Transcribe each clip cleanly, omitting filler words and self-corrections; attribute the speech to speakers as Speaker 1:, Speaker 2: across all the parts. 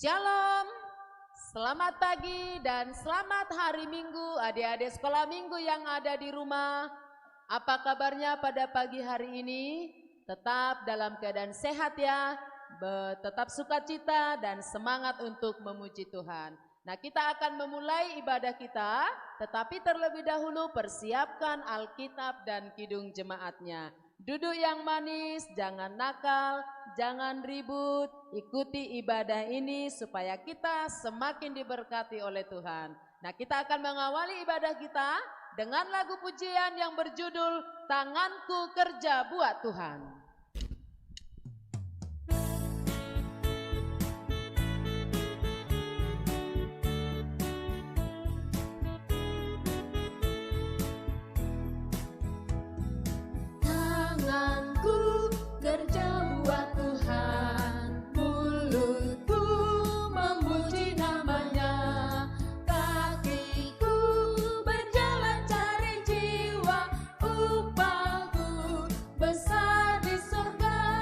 Speaker 1: Shalom, selamat pagi dan selamat hari Minggu adik-adik sekolah minggu yang ada di rumah. Apa kabarnya pada pagi hari ini? Tetap dalam keadaan sehat ya, tetap sukacita dan semangat untuk memuji Tuhan. Nah, kita akan memulai ibadah kita, tetapi terlebih dahulu persiapkan Alkitab dan kidung jemaatnya. Duduk yang manis, jangan nakal, jangan ribut, ikuti ibadah ini supaya kita semakin diberkati oleh Tuhan. Nah, kita akan mengawali ibadah kita dengan lagu pujian yang berjudul Tanganku Kerja Buat Tuhan.
Speaker 2: Kerja buat Tuhan, mulutku memuji namanya, kakiku berjalan cari jiwa, upahku besar di surga.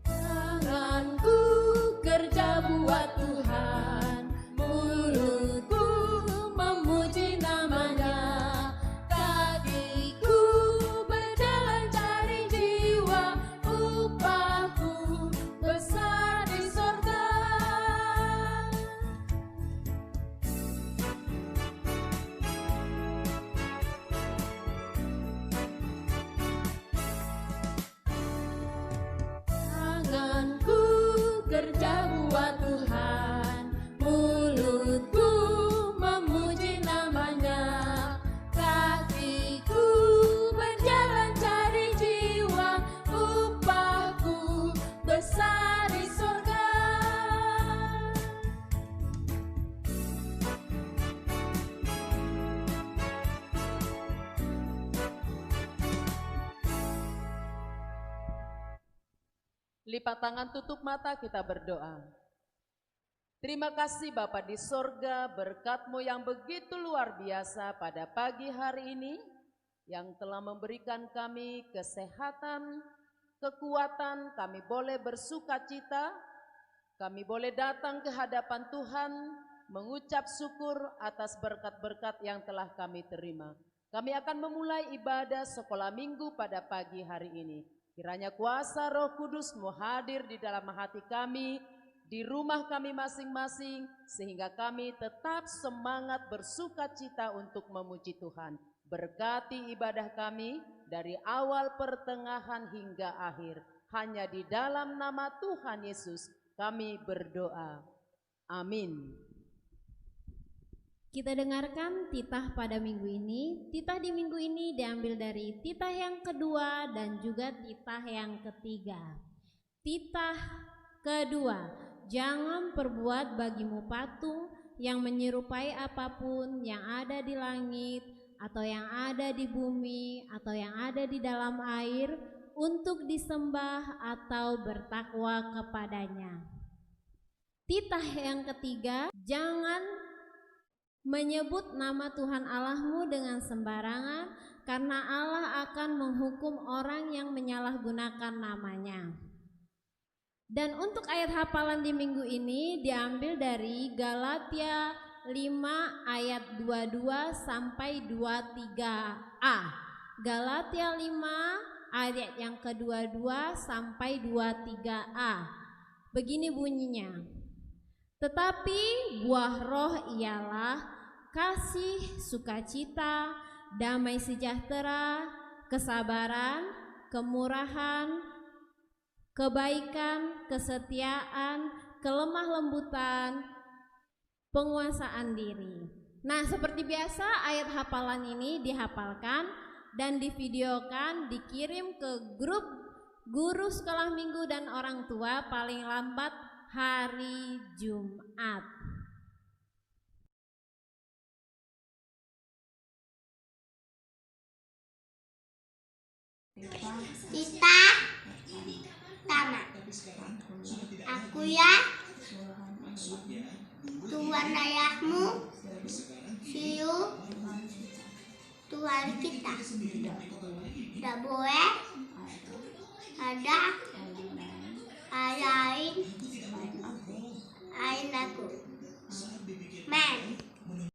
Speaker 2: Tanganku kerja buat Tuhan, mulutku memuji namanya, kerja buat Tuhan, mulutku memuji namanya, kakiku berjalan cari jiwa, upahku besar di surga.
Speaker 1: Lipat tangan, tutup mata, kita berdoa. Terima kasih Bapa di sorga, berkat-Mu yang begitu luar biasa pada pagi hari ini, yang telah memberikan kami kesehatan, kekuatan, kami boleh bersukacita, kami boleh datang ke hadapan Tuhan, mengucap syukur atas berkat-berkat yang telah kami terima. Kami akan memulai ibadah sekolah minggu pada pagi hari ini. Kiranya kuasa Roh Kudus-Mu hadir di dalam hati kami, di rumah kami masing-masing, sehingga kami tetap semangat bersukacita untuk memuji Tuhan. Berkati ibadah kami dari awal, pertengahan hingga akhir. Hanya di dalam nama Tuhan Yesus kami berdoa. Amin.
Speaker 2: Kita dengarkan titah pada minggu ini. Titah di minggu ini diambil dari titah yang kedua dan juga titah yang ketiga. Titah kedua, jangan perbuat bagimu patung yang menyerupai apapun yang ada di langit atau yang ada di bumi atau yang ada di dalam air untuk disembah atau bertakwa kepadanya. Titah yang ketiga, jangan menyebut nama Tuhan Allahmu dengan sembarangan, karena Allah akan menghukum orang yang menyalahgunakan namanya. Dan untuk ayat hafalan di minggu ini diambil dari Galatia 5 ayat 22 sampai 23a. Galatia 5 ayat yang ke-22 sampai 23a. Begini bunyinya. Tetapi buah roh ialah kasih, sukacita, damai sejahtera, kesabaran, kemurahan, kebaikan, kesetiaan, kelemah lembutan, penguasaan diri. Nah, seperti biasa ayat hafalan ini dihafalkan dan divideokan, dikirim ke grup guru sekolah minggu dan orang tua paling lambat hari Jumat.
Speaker 3: Titah pertama. Aku ya Tuhan ayahmu, siu Tuhan kita. Tidak boleh ada Lain aku. Men.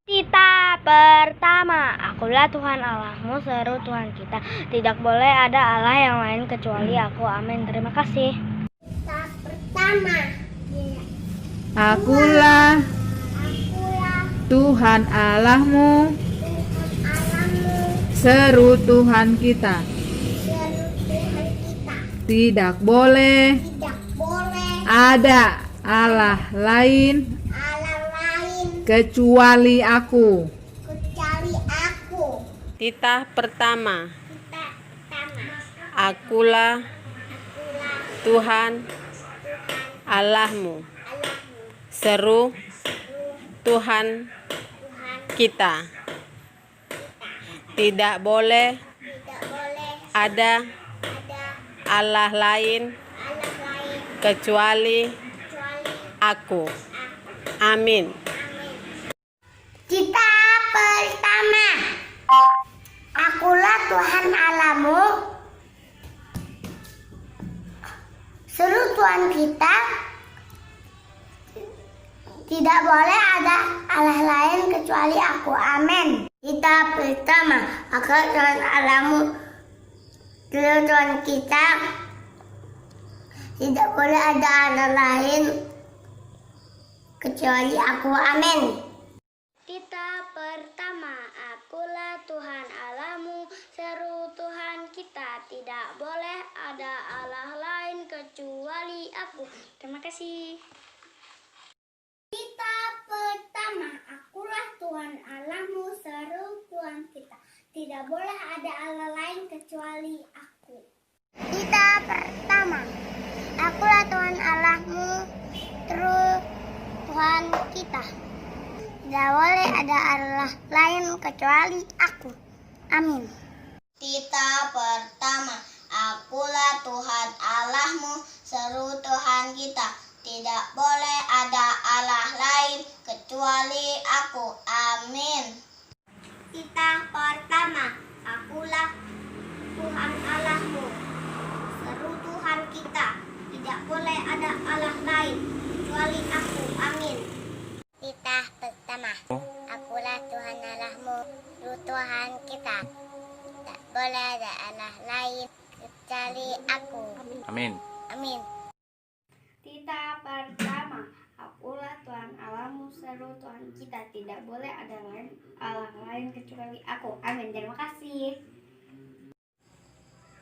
Speaker 4: Titah pertama, akulah Tuhan Allahmu, seru Tuhan kita. Tidak boleh ada Allah yang lain kecuali aku. Amin. Terima kasih.
Speaker 3: Titah pertama.
Speaker 1: Akulah Tuhan Allahmu, seru Tuhan kita. Tidak boleh ada Allah lain kecuali aku.
Speaker 5: Titah pertama. Akulah Tuhan Allahmu, seru Tuhan kita. Tidak boleh ada Allah lain kecuali aku. Amin.
Speaker 3: Titah pertama. Akulah Tuhan Allahmu, seru Tuhan kita. Tidak boleh ada Allah lain kecuali aku. Amin. Titah pertama. Akulah Tuhan Allahmu, seru Tuhan kita. Tidak boleh ada Allah lain kecuali aku. Amin.
Speaker 4: Titah pertama, akulah Tuhan Allahmu, seru Tuhan kita. Tidak boleh ada Allah lain kecuali aku. Terima kasih.
Speaker 3: Titah pertama. Akulah Tuhan Allahmu, seru Tuhan kita. Tidak boleh ada Allah lain kecuali aku. Titah pertama. Akulah Tuhan Allahmu, seru Tuhan kita. Tidak boleh ada Allah lain kecuali aku. Amin. Titah pertama. Akulah Tuhan Allahmu, seru Tuhan kita. Tidak boleh ada Allah lain kecuali aku. Amin. Titah pertama. Akulah Tuhan Allahmu, seru Tuhan kita. Tidak boleh ada Allah lain kecuali aku. Amin. Titah pertama. Akulah Tuhan Allahmu, seru Tuhan kita. Tak boleh ada Allah lain kecuali aku.
Speaker 6: Amin.
Speaker 3: Amin.
Speaker 4: Titah pertama, akulah Tuhan Allahmu, seru Tuhan kita. Tidak boleh ada Allah lain kecuali aku. Amin. Terima kasih.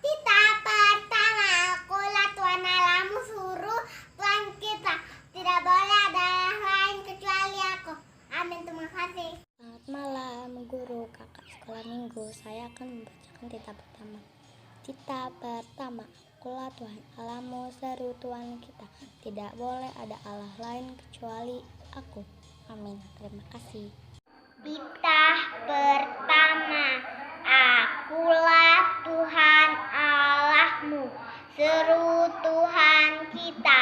Speaker 3: Titah pertama. Akulah Tuhan Allahmu, seru Tuhan kita. Tidak boleh ada Allah lain kecuali aku. Amin. Terima kasih.
Speaker 4: Selamat malam, guru kakak sekolah minggu. Saya akan membacakan titah pertama. Titah pertama. Akulah Tuhan Allahmu, seru Tuhan kita. Tidak boleh ada Allah lain kecuali aku. Amin. Terima kasih.
Speaker 3: Titah pertama. Akulah Tuhan Allahmu, seru Tuhan kita.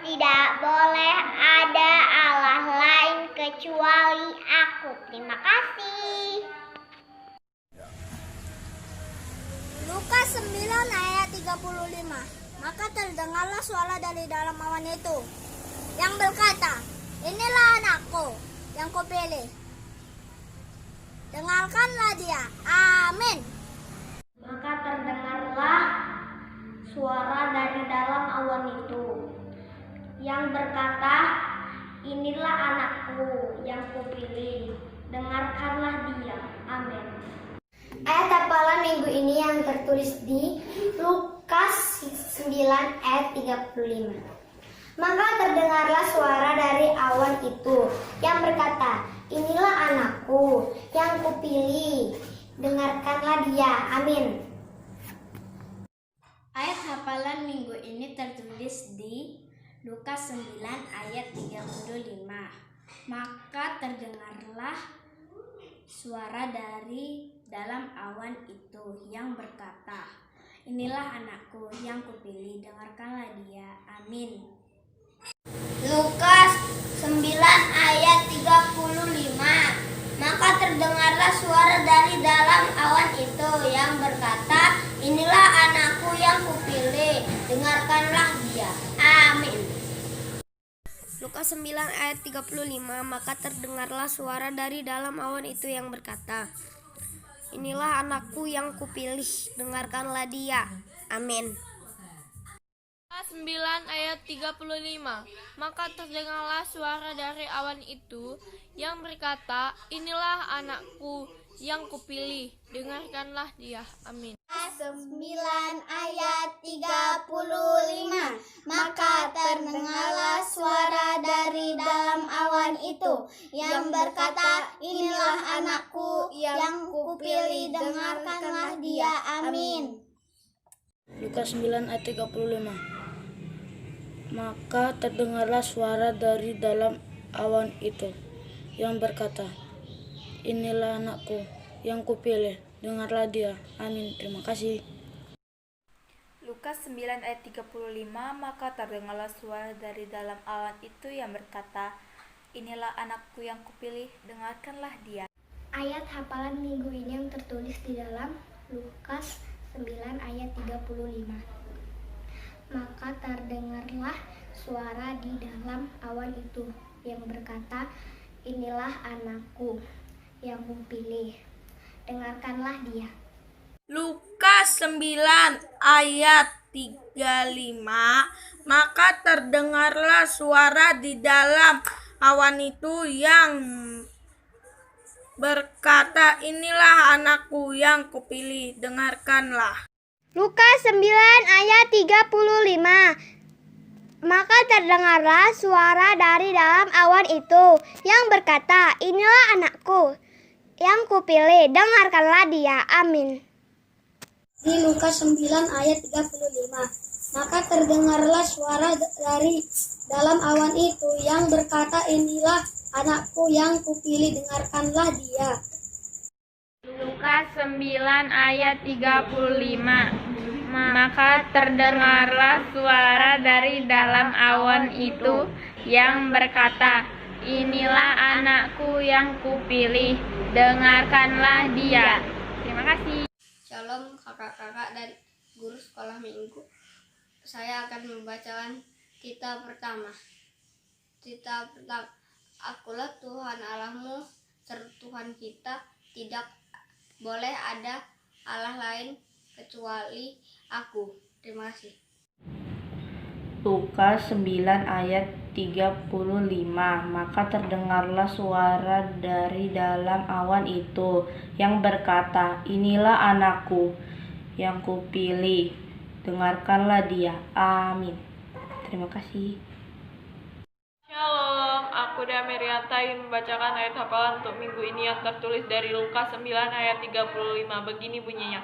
Speaker 3: Tidak boleh ada Allah lain kecuali aku. Terima kasih. Lukas 9 ayat 35. Maka terdengarlah suara dari dalam awan itu yang berkata, "Inilah anakku yang kupilih. Dengarkanlah dia." Amin.
Speaker 4: Maka terdengarlah suara dari dalam awan itu yang berkata, "Inilah anakku yang kupilih. Dengarkanlah dia." Amin.
Speaker 3: Ayat hafalan minggu ini yang tertulis di Lukas 9 ayat 35. Maka terdengarlah suara dari awan itu yang berkata, "Inilah anakku yang kupilih. Dengarkanlah dia." Amin.
Speaker 4: Ayat hafalan minggu ini tertulis di Lukas 9 ayat 35. Maka terdengarlah suara dari dalam awan itu yang berkata, "Inilah anakku yang kupilih, dengarkanlah dia." Amin.
Speaker 3: Lukas 9 ayat 35. Maka terdengarlah suara dari dalam awan itu yang berkata, "Inilah anakku yang kupilih, dengarkanlah dengarkanlah dia. Amin.
Speaker 4: Lukas 9 ayat 35, maka terdengarlah suara dari dalam awan itu yang berkata, inilah anakku yang kupilih, dengarkanlah dia. Amin.
Speaker 6: Lukas 9 ayat 35, maka terdengarlah suara dari awan itu yang berkata, inilah anakku yang kupilih, dengarkanlah dia. Amin.
Speaker 3: 9 ayat 35, maka terdengarlah suara dari dalam awan itu yang berkata, inilah anakku yang kupilih, dengarkanlah dia. Amin.
Speaker 7: Lukas 9 ayat 35, maka terdengarlah suara dari dalam awan itu yang berkata, inilah anakku yang kupilih, dengarlah dia. Amin. Terima kasih.
Speaker 8: Lukas 9 ayat 35, maka terdengarlah suara dari dalam awan itu yang berkata, inilah anakku yang kupilih, dengarkanlah dia.
Speaker 3: Ayat hafalan minggu ini yang tertulis di dalam Lukas 9 ayat 35. Maka terdengarlah suara di dalam awan itu yang berkata, inilah anakku yang kupilih, dengarkanlah dia.
Speaker 9: Lukas 9 ayat 35, maka terdengarlah suara di dalam awan itu yang berkata, inilah anakku yang kupilih, dengarkanlah.
Speaker 3: Lukas 9 ayat 35, maka terdengarlah suara dari dalam awan itu yang berkata, inilah anakku yang kupilih, dengarkanlah dia. Amin. Di Lukas 9 ayat 35, maka terdengarlah suara dari dalam awan itu yang berkata, inilah anakku yang kupilih, dengarkanlah dia.
Speaker 6: Lukas 9 ayat 35, maka terdengarlah suara dari dalam awan itu yang berkata, inilah anakku yang kupilih, dengarkanlah dia. Terima kasih.
Speaker 4: Shalom kakak-kakak dan guru sekolah minggu. Saya akan membacakan kitab pertama. Kitab pertama. Akulah Tuhan Allahmu, serta Tuhan kita, tidak boleh ada Allah lain kecuali aku. Terima kasih.
Speaker 8: Lukas 9 ayat 35, maka terdengarlah suara dari dalam awan itu yang berkata, inilah anakku yang kupilih, dengarkanlah dia. Amin. Terima kasih.
Speaker 6: Shalom, aku Damerianta ingin membacakan ayat hafalan untuk minggu ini yang tertulis dari Lukas 9 ayat 35. Begini bunyinya,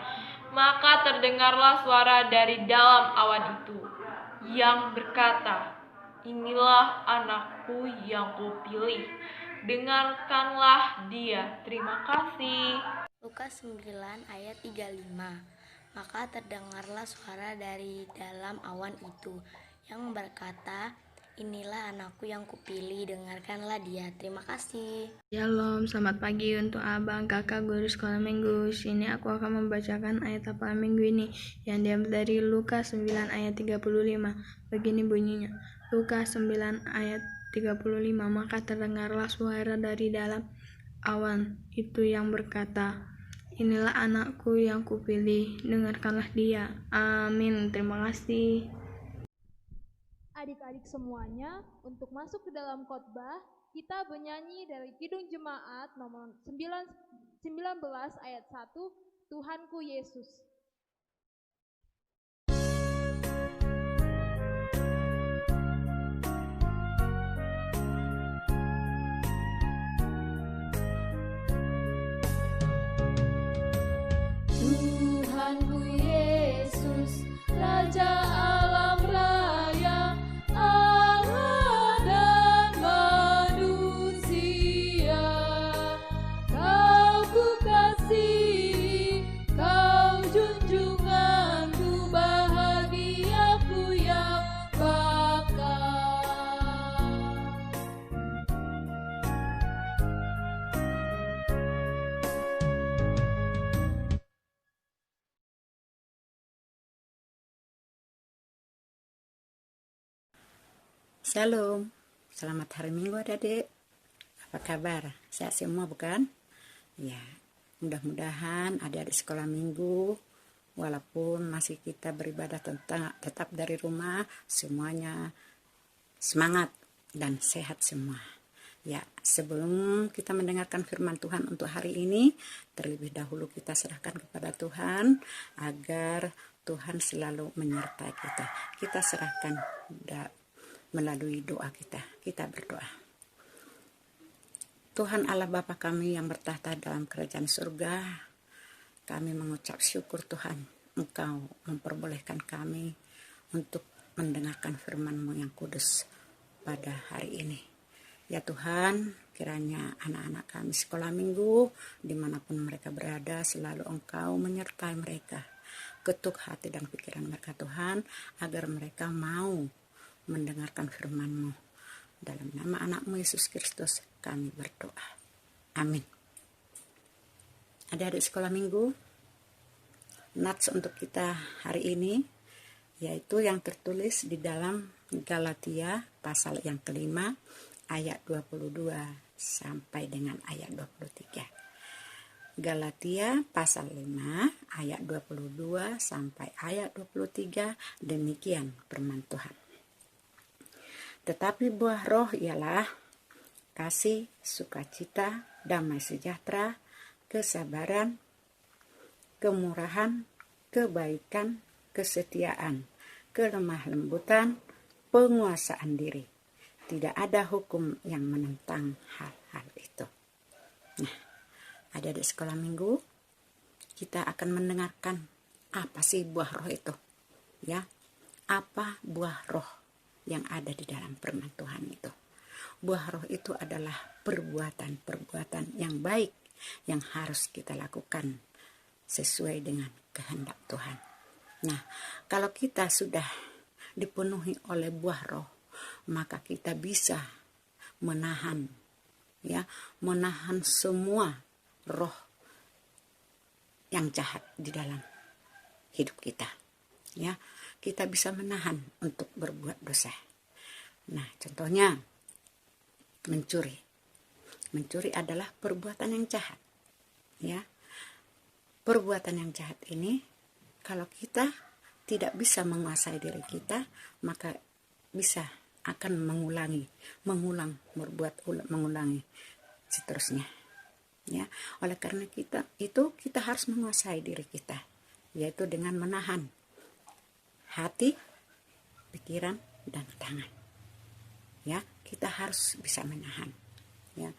Speaker 6: maka terdengarlah suara dari dalam awan itu yang berkata, inilah anakku yang kupilih, dengarkanlah dia. Terima kasih.
Speaker 4: Lukas 9 ayat 35, maka terdengarlah suara dari dalam awan itu yang berkata, inilah anakku yang kupilih, dengarkanlah dia. Terima kasih.
Speaker 7: Shalom, selamat pagi untuk abang, kakak, guru sekolah minggu. Sini aku akan membacakan ayat hafalan minggu ini yang diambil dari Lukas 9 ayat 35. Begini bunyinya. Lukas 9 ayat 35, maka terdengarlah suara dari dalam awan itu yang berkata, inilah anakku yang kupilih, dengarkanlah dia. Amin. Terima kasih.
Speaker 10: Adik-adik semuanya, untuk masuk ke dalam khotbah, kita bernyanyi dari Kidung Jemaat nomor 19 ayat 1, Tuhanku Yesus.
Speaker 11: Tuhanku Yesus, Raja alam raya, Allah dan manusia, Kau ku kasihi, Kau juru
Speaker 12: Shalom, selamat hari Minggu adik-adik. Apa kabar? Sehat semua bukan? Ya, mudah-mudahan adik-adik sekolah minggu, walaupun masih kita beribadah tetap dari rumah, semuanya semangat dan sehat semua. Ya, sebelum kita mendengarkan firman Tuhan untuk hari ini, terlebih dahulu kita serahkan kepada Tuhan agar Tuhan selalu menyertai kita. Kita serahkan melalui doa kita. Kita berdoa. Tuhan Allah Bapa kami yang bertahta dalam kerajaan surga, kami mengucap syukur Tuhan, Engkau memperbolehkan kami untuk mendengarkan firman-Mu yang kudus pada hari ini. Ya Tuhan, kiranya anak-anak kami sekolah minggu, dimanapun mereka berada, selalu Engkau menyertai mereka. Ketuk hati dan pikiran mereka Tuhan, agar mereka mau mendengarkan firman-Mu. Dalam nama anak-Mu Yesus Kristus kami berdoa. Amin. Adik-adik sekolah minggu, nats untuk kita hari ini yaitu yang tertulis di dalam Galatia pasal yang kelima ayat 22 sampai dengan ayat 23. Galatia pasal 5 ayat 22 sampai ayat 23, demikian firman Tuhan. Tetapi buah roh ialah kasih, sukacita, damai sejahtera, kesabaran, kemurahan, kebaikan, kesetiaan, kelemah lembutan, penguasaan diri. Tidak ada hukum yang menentang hal-hal itu. Nah, adik-adik sekolah minggu, kita akan mendengarkan apa sih buah roh itu. Ya, apa buah roh yang ada di dalam firman Tuhan itu. Buah roh itu adalah perbuatan-perbuatan yang baik yang harus kita lakukan sesuai dengan kehendak Tuhan. Nah, kalau kita sudah dipenuhi oleh buah roh, maka kita bisa menahan semua roh yang jahat di dalam hidup kita. Ya, kita bisa menahan untuk berbuat dosa. Nah, contohnya mencuri. Mencuri adalah perbuatan yang jahat. Ya. Perbuatan yang jahat ini kalau kita tidak bisa menguasai diri kita, maka bisa akan mengulangi seterusnya. Ya, oleh karena kita harus menguasai diri kita, yaitu dengan menahan hati, pikiran, dan tangan. Ya, kita harus bisa menahan. Ya,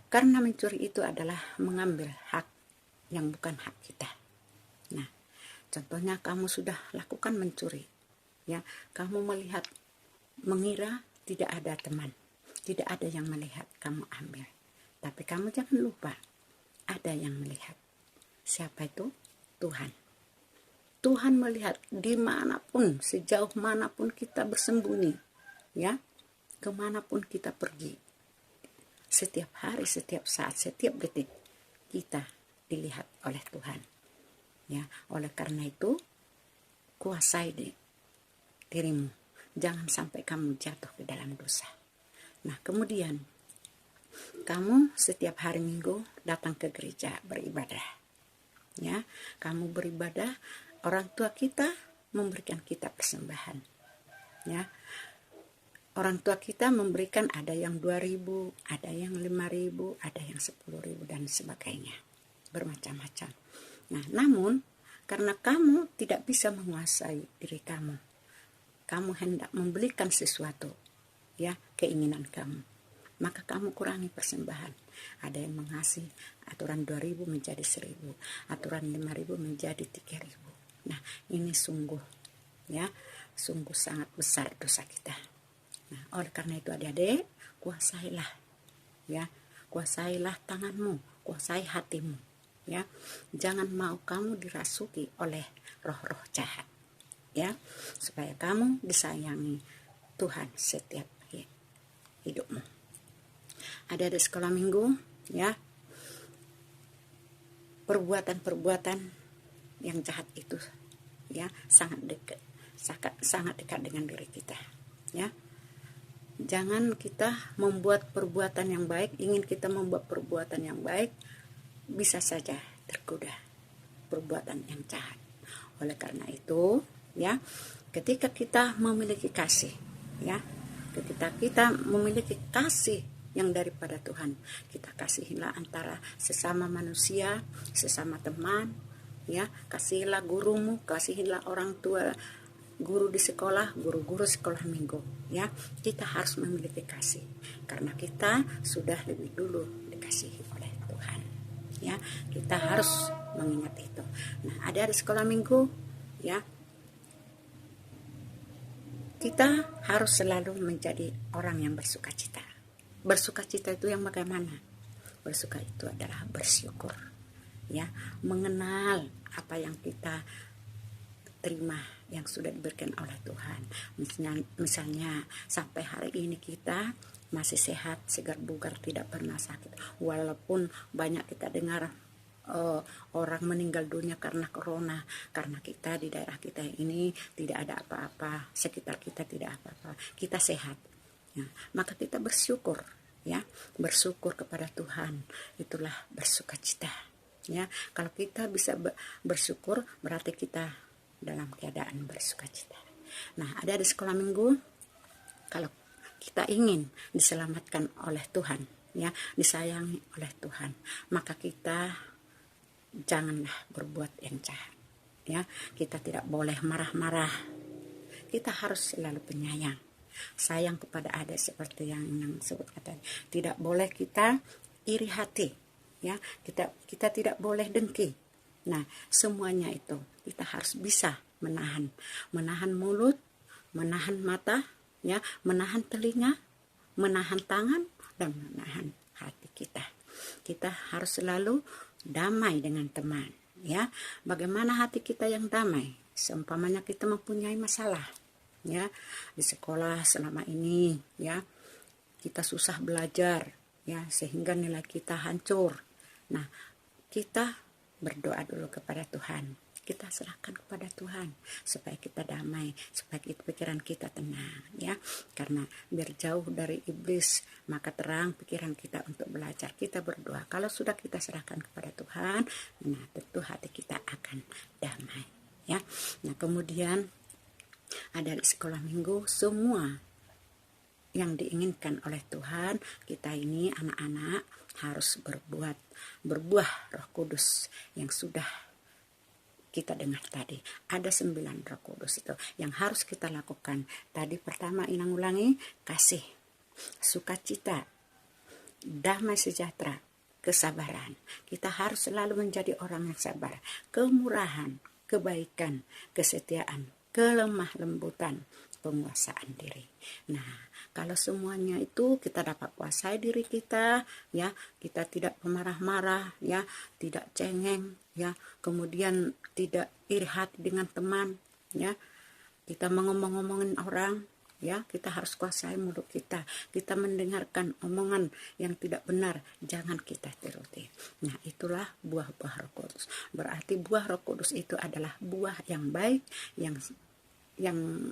Speaker 12: karena mencuri itu adalah mengambil hak yang bukan hak kita. Nah, contohnya kamu sudah lakukan mencuri. Ya, kamu mengira tidak ada teman, tidak ada yang melihat kamu ambil. Tapi kamu jangan lupa, ada yang melihat. Siapa itu? Tuhan. Tuhan melihat dimanapun, sejauh manapun kita bersembunyi, ya, kemanapun kita pergi. Setiap hari, setiap saat, setiap detik, kita dilihat oleh Tuhan. Ya, oleh karena itu, kuasai dirimu. Jangan sampai kamu jatuh ke dalam dosa. Nah, kemudian, kamu setiap hari Minggu datang ke gereja beribadah. Ya, kamu beribadah, orang tua kita memberikan kita persembahan. Ya. Orang tua kita memberikan ada yang 2.000, ada yang 5.000, ada yang 10.000 dan sebagainya. Bermacam-macam. Nah, namun karena kamu tidak bisa menguasai diri kamu. Kamu hendak membelikan sesuatu, ya, keinginan kamu. Maka kamu kurangi persembahan. Ada yang mengasih aturan 2.000 menjadi 1.000, aturan 5.000 menjadi 3.000. Nah, ini sungguh sangat besar dosa kita. Nah, oleh karena itu adik-adik, kuasailah tanganmu, kuasai hatimu, ya. Jangan mau kamu dirasuki oleh roh-roh jahat, ya, supaya kamu disayangi Tuhan setiap hidupmu. Adik-adik sekolah minggu, ya, perbuatan-perbuatan yang jahat itu, ya, sangat dekat dengan diri kita. ya. Jangan kita membuat perbuatan yang baik, ingin kita membuat perbuatan yang baik, bisa saja tergoda perbuatan yang jahat. Oleh karena itu, ya, ketika kita memiliki kasih, ya, ketika kita memiliki kasih yang daripada Tuhan, kita kasihilah antara sesama manusia, sesama teman, ya, kasihilah gurumu, kasihilah orang tua, guru di sekolah, guru-guru sekolah minggu, ya. Kita harus memiliki kasih karena kita sudah lebih dulu dikasihi oleh Tuhan, ya. Kita harus mengingat itu. Nah, ada di sekolah minggu, ya, kita harus selalu menjadi orang yang bersukacita. Bersukacita itu yang bagaimana? Bersuka itu adalah bersyukur, ya, mengenal apa yang kita terima yang sudah diberikan oleh Tuhan. Misalnya sampai hari ini kita masih sehat, segar bugar, tidak pernah sakit. Walaupun banyak kita dengar orang meninggal dunia karena corona, karena kita di daerah kita ini tidak ada apa-apa, sekitar kita tidak apa-apa, kita sehat. Ya, maka kita bersyukur, ya, bersyukur kepada Tuhan. Itulah bersukacita. Ya, kalau kita bisa bersyukur berarti kita dalam keadaan bersukacita. Nah, ada di sekolah minggu, kalau kita ingin diselamatkan oleh Tuhan, ya, disayangi oleh Tuhan, maka kita janganlah berbuat yang jahat, ya. Kita tidak boleh marah-marah. Kita harus selalu penyayang, sayang kepada adik seperti yang sebutkan tadi. Tidak boleh kita iri hati, ya. Kita tidak boleh dengki. Nah, semuanya itu kita harus bisa menahan mulut, menahan mata, ya, menahan telinga, menahan tangan, dan menahan hati kita. Kita harus selalu damai dengan teman, ya. Bagaimana hati kita yang damai? Seumpamanya kita mempunyai masalah, ya, di sekolah selama ini, ya, kita susah belajar, ya, sehingga nilai kita hancur. Nah, kita berdoa dulu kepada Tuhan. Kita serahkan kepada Tuhan supaya kita damai, supaya pikiran kita tenang, ya. Karena biar jauh dari iblis, maka terang pikiran kita untuk belajar. Kita berdoa. Kalau sudah kita serahkan kepada Tuhan, nah tentu hati kita akan damai, ya. Nah, kemudian ada di sekolah minggu, semua yang diinginkan oleh Tuhan, kita ini anak-anak harus berbuah Roh Kudus yang sudah kita dengar tadi. Ada 9 Roh Kudus itu yang harus kita lakukan. Tadi pertama Inang ulangi, kasih, sukacita, damai sejahtera, kesabaran. Kita harus selalu menjadi orang yang sabar, kemurahan, kebaikan, kesetiaan, kelemah lembutan, penguasaan diri. Nah, kalau semuanya itu kita dapat kuasai diri kita, ya, kita tidak pemarah-marah, ya, tidak cengeng, ya, kemudian tidak iri hati dengan teman, ya, kita ngomongin orang, ya, kita harus kuasai mulut kita. Kita mendengarkan omongan yang tidak benar, jangan kita turuti. Nah, itulah buah-buah Roh Kudus. Berarti buah Roh Kudus itu adalah buah yang baik, yang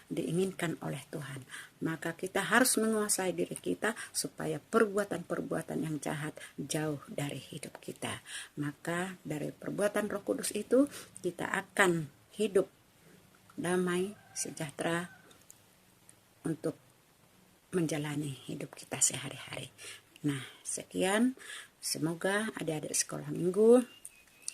Speaker 12: diinginkan oleh Tuhan. Maka kita harus menguasai diri kita supaya perbuatan-perbuatan yang jahat jauh dari hidup kita. Maka dari perbuatan Roh Kudus itu kita akan hidup damai, sejahtera untuk menjalani hidup kita sehari-hari. Nah, sekian. Semoga adik-adik sekolah minggu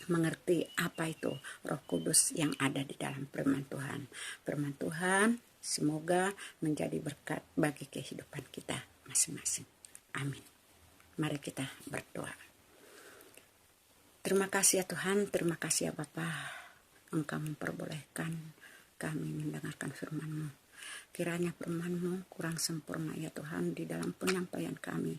Speaker 12: mengerti apa itu Roh Kudus yang ada di dalam firman Tuhan. Firman Tuhan semoga menjadi berkat bagi kehidupan kita masing-masing. Amin. Mari kita berdoa. Terima kasih ya Tuhan, terima kasih ya Bapa, Engkau memperbolehkan kami mendengarkan firman-Mu. Kiranya firman-Mu kurang sempurna ya Tuhan di dalam penyampaian kami.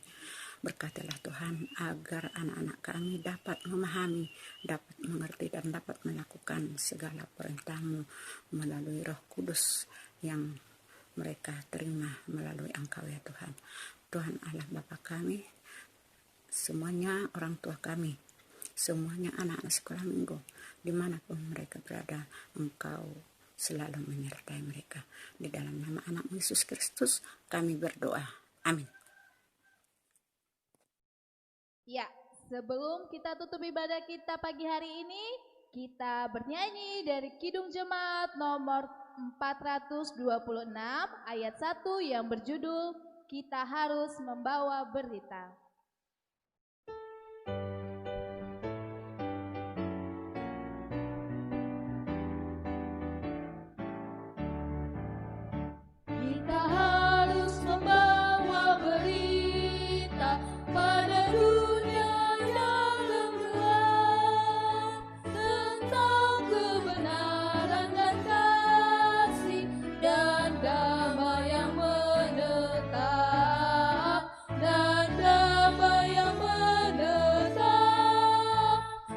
Speaker 12: Berkatilah Tuhan agar anak-anak kami dapat memahami, dapat mengerti dan dapat melakukan segala perintah-Mu melalui Roh Kudus yang mereka terima melalui Engkau ya Tuhan. Tuhan Allah Bapa kami, semuanya orang tua kami, semuanya anak-anak sekolah minggu, dimanapun mereka berada, Engkau selalu menyertai mereka. Di dalam nama anak-Mu Yesus Kristus kami berdoa. Amin.
Speaker 10: Ya, sebelum kita tutup ibadah kita pagi hari ini, kita bernyanyi dari Kidung Jemaat nomor 426 ayat 1 yang berjudul Kita Harus Membawa Berita.
Speaker 11: Kita harus membawa berita pada dunia yang gelap tentang kebenaran dan kasih dan damai yang menetap, dan damai yang menetap.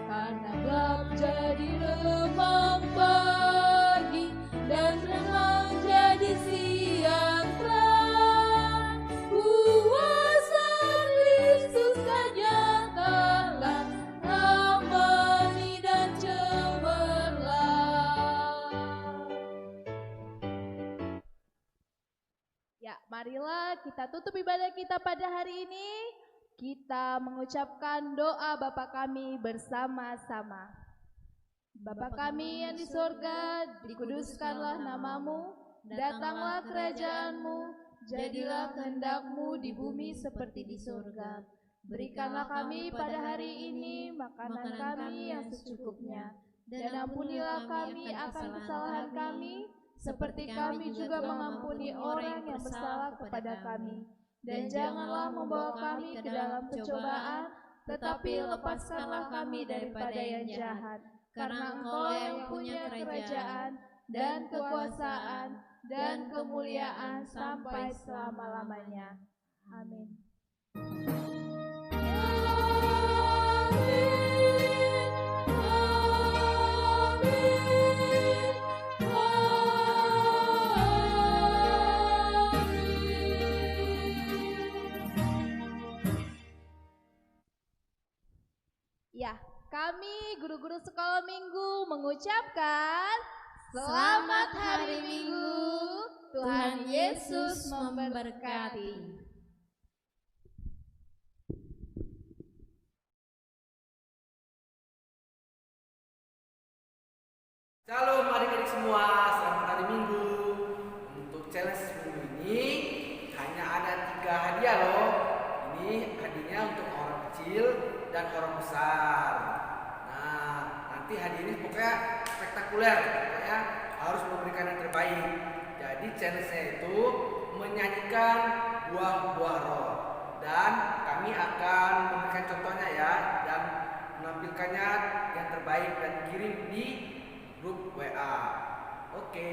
Speaker 11: Karena gelap jadi remang pagi dan remang jadi siang terang, kuasa Kristus kan nyatalah, ramai dan cemerlang.
Speaker 10: Ya, marilah kita tutup ibadah kita pada hari ini. Kita mengucapkan doa Bapa kami bersama-sama. Bapa kami yang di sorga, dikuduskanlah namamu, datanglah kerajaanmu, jadilah kehendak-Mu di bumi seperti di sorga. Berikanlah kami pada hari ini makanan kami yang secukupnya, dan ampunilah kami akan kesalahan kami, seperti kami juga mengampuni orang yang bersalah kepada kami. Dan janganlah membawa kami ke dalam pencobaan, tetapi lepaskanlah kami daripada yang jahat. Karena Engkau yang punya kerajaan dan kekuasaan dan kemuliaan sampai selama-lamanya. Amin. Ya, kami guru-guru sekolah minggu mengucapkan selamat hari Minggu. Tuhan Yesus memberkati.
Speaker 13: Shalom adik-adik semua, selamat hari Minggu. Untuk challenge minggu ini hanya ada 3 hadiah loh. Ini hadiahnya untuk orang kecil dan orang besar. Nah, nanti hadiah ini pokoknya spektakuler, pokoknya harus memberikan yang terbaik. Jadi challenge-nya itu menyanyikan buah-buah roh. Dan kami akan memberikan contohnya ya, dan menampilkannya yang terbaik dan kirim di grup WA. Oke.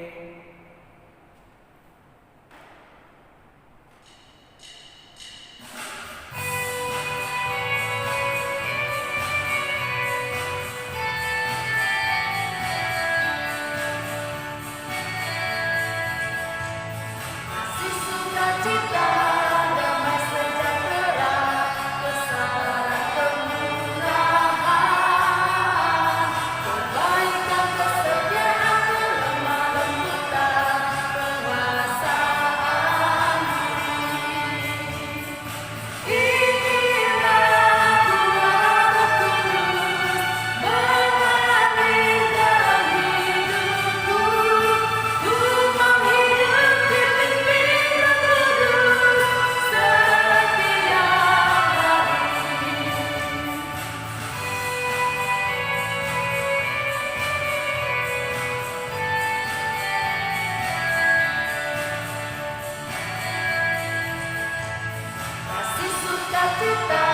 Speaker 11: Kasih sukacita, damai sejahtera, kesabaran kemurahan, kebaikan kesetiaan kelemah lembutan, penguasaan diri. Inilah Tuhan Kudus mengalir dalam hidupku, untuk menghidupi pimpinan kudus setiap hari. Kasih sukacita,